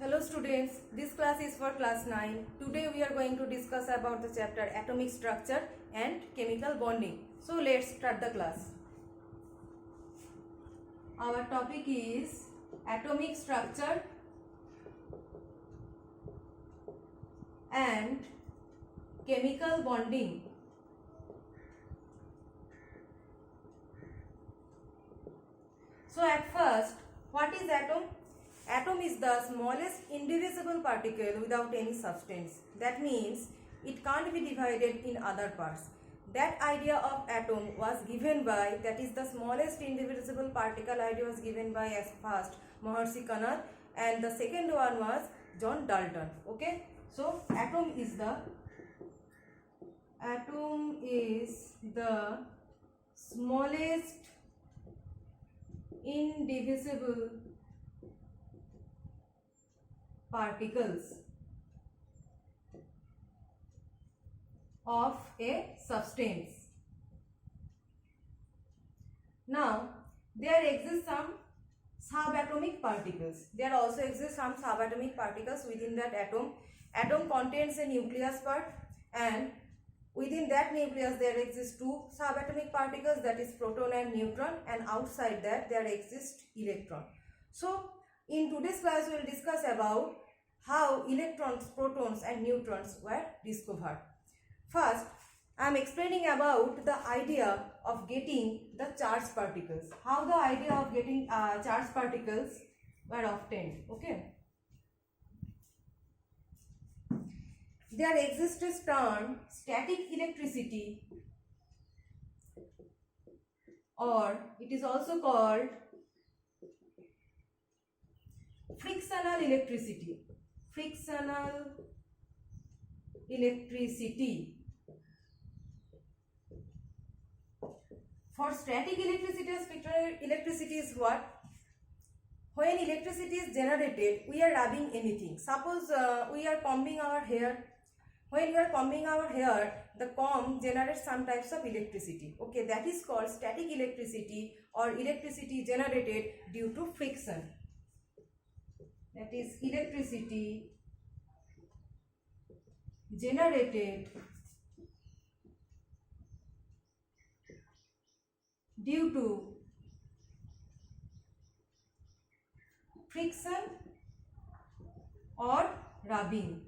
Hello students, this class is for class 9. Today we are going to discuss about the chapter atomic structure and chemical bonding. So let's start the class. Our topic is atomic structure and chemical bonding. So at first, what is atom? Atom is the smallest indivisible particle without any substance. That means it can't be divided in other parts. That idea of atom was given by, that is the smallest indivisible particle idea was given by as first Maharshi Kannan, and the second one was John Dalton. Okay, so atom is the smallest indivisible particles of a substance. Now, there exist some subatomic particles. There also exist some subatomic particles within that atom. Atom contains a nucleus part, and within that nucleus there exist two subatomic particles, that is proton and neutron, and outside that there exist electron. So, in today's class we will discuss about how electrons, protons and neutrons were discovered. First, I am explaining about the idea of getting the charged particles. How the idea of getting charged particles were obtained. Okay. There exists a term static electricity, or it is also called frictional electricity. Frictional electricity. For static electricity, frictional electricity is what? When electricity is generated, we are rubbing anything. Suppose we are combing our hair. When we are combing our hair, the comb generates some types of electricity. Okay, that is called static electricity, or electricity generated due to friction. That is electricity generated due to friction or rubbing.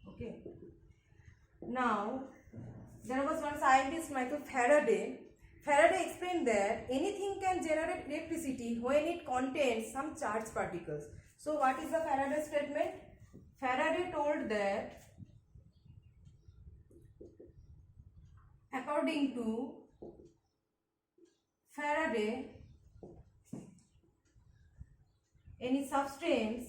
Okay. Now, there was one scientist, Michael Faraday. Faraday explained that anything can generate electricity when it contains some charged particles. So, what is the Faraday statement? Faraday told that according to Faraday, any substance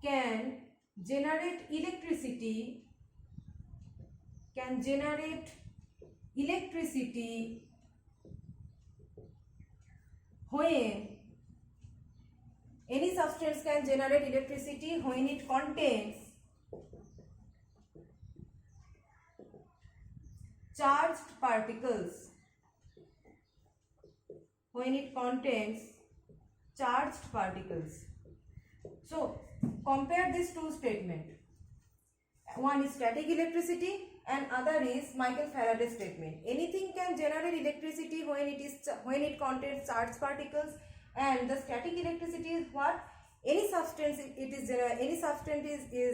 can generate electricity when any substance can generate electricity when it contains charged particles. When it contains charged particles. So, compare these two statements. One is static electricity and other is Michael Faraday's statement. Anything can generate electricity when it contains charged particles, and the static electricity is what? Any substance is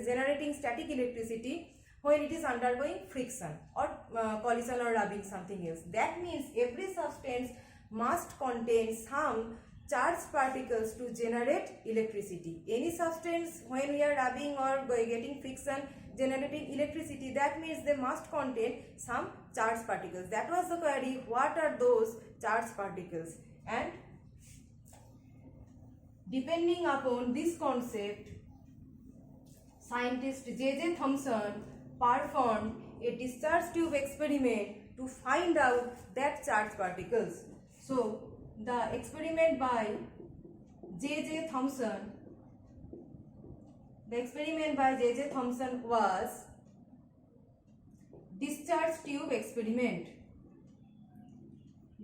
generating static electricity when it is undergoing friction or collision or rubbing something else. That means every substance must contain some charged particles to generate electricity. Any substance, when we are rubbing or getting friction generating electricity, that means they must contain some charged particles. That was the query, what are those charged particles? And depending upon this concept, scientist J.J. Thomson performed a discharge tube experiment to find out that charged particles. So, the experiment by J.J. Thomson was discharge tube experiment.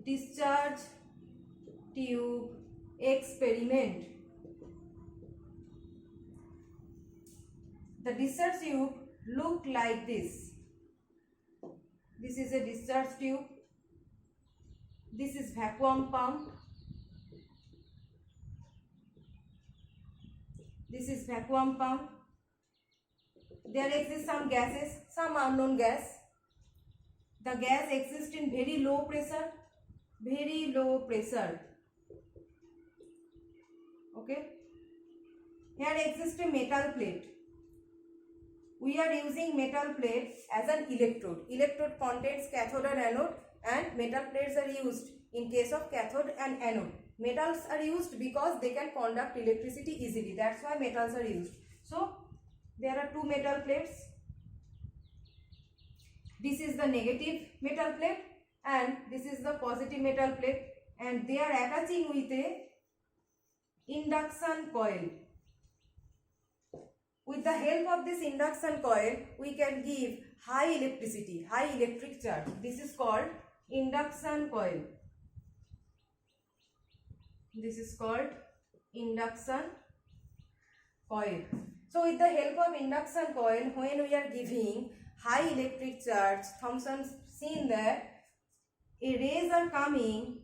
Discharge tube experiment. The discharge tube looked like this. This is a discharge tube. This is vacuum pump. This is vacuum pump. There exist some gases, some unknown gas. The gas exists in very low pressure. Very low pressure. Okay. Here exists a metal plate. We are using metal plate as an electrode. Electrode contains cathode and anode, and metal plates are used in case of cathode and anode. Metals are used because they can conduct electricity easily. That's why metals are used. So there are two metal plates. This is the negative metal plate and this is the positive metal plate, and they are attaching with a induction coil. With the help of this induction coil, we can give high electricity, high electric charge. This is called induction coil. This is called induction coil. So with the help of induction coil, when we are giving high electric charge, Thomson seen that a rays are coming.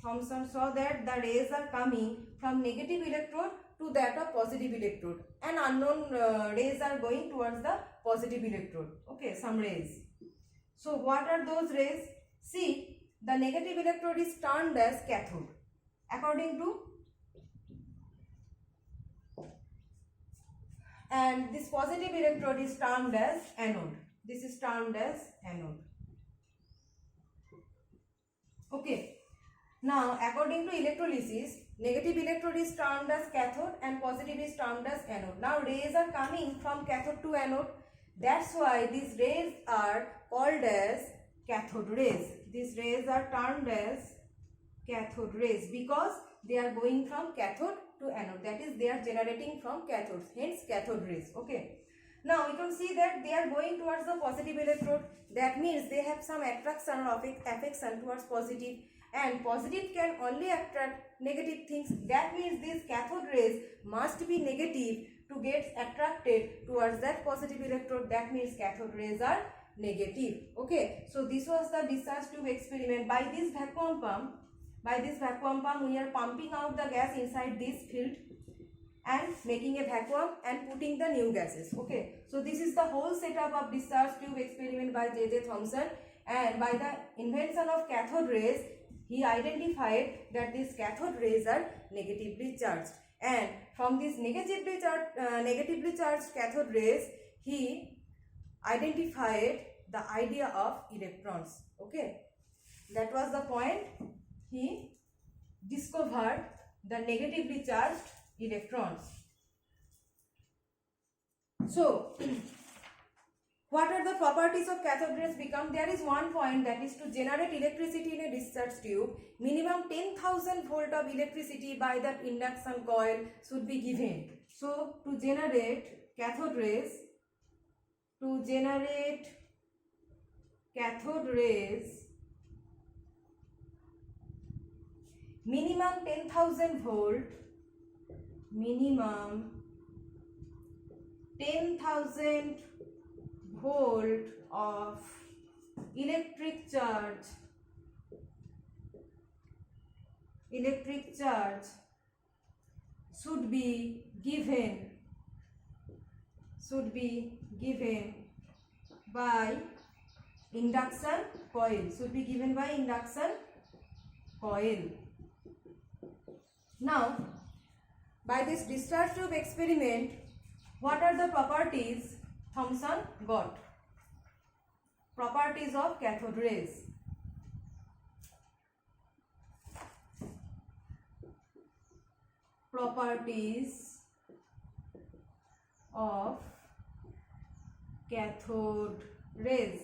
Thomson saw that the rays are coming from negative electrode to that of positive electrode, and unknown rays are going towards the positive electrode. Okay, some rays. So what are those rays? See, the negative electrode is termed as cathode according to, and this positive electrode is termed as anode. This is termed as anode. Okay. Now, according to electrolysis, negative electrode is termed as cathode and positive is termed as anode. Now, rays are coming from cathode to anode. That's why these rays are called as cathode rays. These rays are termed as cathode rays because they are going from cathode to anode. That is, they are generating from cathodes. Hence, cathode rays. Okay. Now, you can see that they are going towards the positive electrode. That means they have some attraction or affection towards positive. And positive can only attract negative things. That means these cathode rays must be negative to get attracted towards that positive electrode. That means cathode rays are negative. Okay. So this was the discharge tube experiment. By this vacuum pump, we are pumping out the gas inside this field and making a vacuum and putting the new gases. Okay. So this is the whole setup of discharge tube experiment by J.J. Thomson. And by the invention of cathode rays, he identified that these cathode rays are negatively charged, and from these negatively charged cathode rays, he identified the idea of electrons. Okay, that was the point. He discovered the negatively charged electrons. So, what are the properties of cathode rays become? There is one point, that is to generate electricity in a discharge tube, minimum 10,000 volt of electricity by that induction coil should be given. So, to generate cathode rays, minimum 10,000 volt, minimum 10,000 volt of electric charge should be given by induction coil. Now, by this discharge tube experiment, what are the properties Thomson got? Properties of cathode rays. Properties of cathode rays.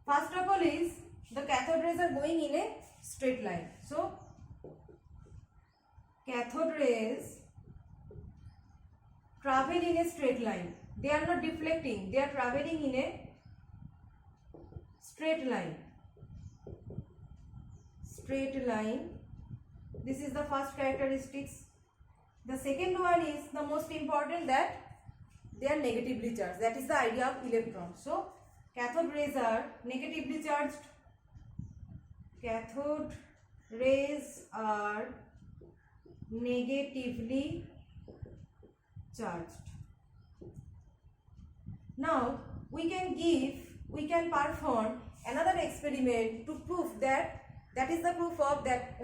First of all is, the cathode rays are going in a straight line. So, cathode rays travel in a straight line. They are not deflecting. They are traveling in a straight line. This is the first characteristics. The second one is the most important, that they are negatively charged. That is the idea of electron. So cathode rays are negatively charged. Cathode rays are negatively charged. Now we can perform another experiment to prove that is the proof of that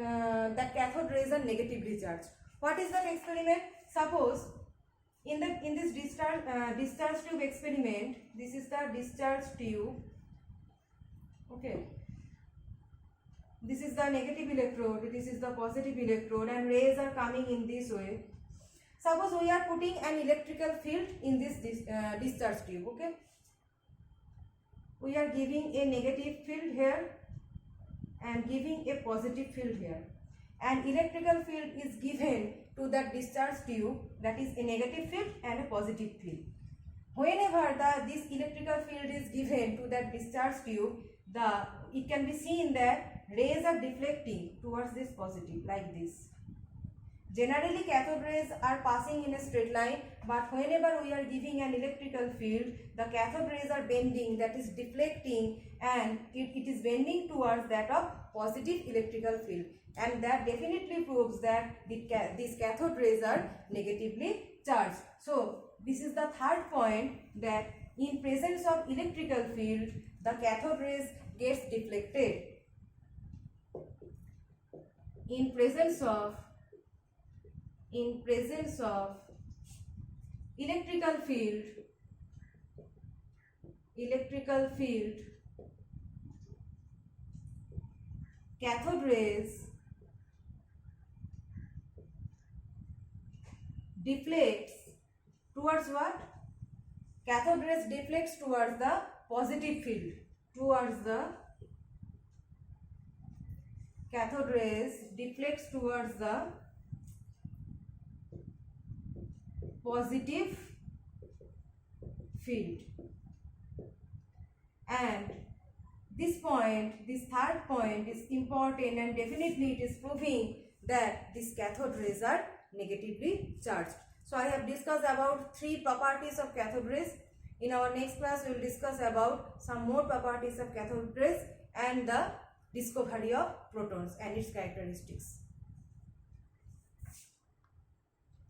that cathode rays are negatively charged. What is that experiment? Suppose in this discharge tube experiment, this is the discharge tube. Okay, this is the negative electrode, this is the positive electrode, and rays are coming in this way. Suppose we are putting an electrical field in this discharge tube. Okay, we are giving a negative field here and giving a positive field here. An electrical field is given to that discharge tube, that is a negative field and a positive field. Whenever this electrical field is given to that discharge tube, it can be seen that rays are deflecting towards this positive, like this. Generally cathode rays are passing in a straight line, but whenever we are giving an electrical field, the cathode rays are bending, that is deflecting, and it is bending towards that of positive electrical field, and that definitely proves that these cathode rays are negatively charged. So this is the third point, that in presence of electrical field, the cathode rays gets deflected. In presence of electrical field, cathode rays deflects towards what? Cathode rays deflects towards the positive field, cathode rays deflects towards the positive field. And this third point is important, and definitely it is proving that these cathode rays are negatively charged. So I have discussed about 3 properties of cathode rays. In our next class we will discuss about some more properties of cathode rays and the discovery of protons and its characteristics.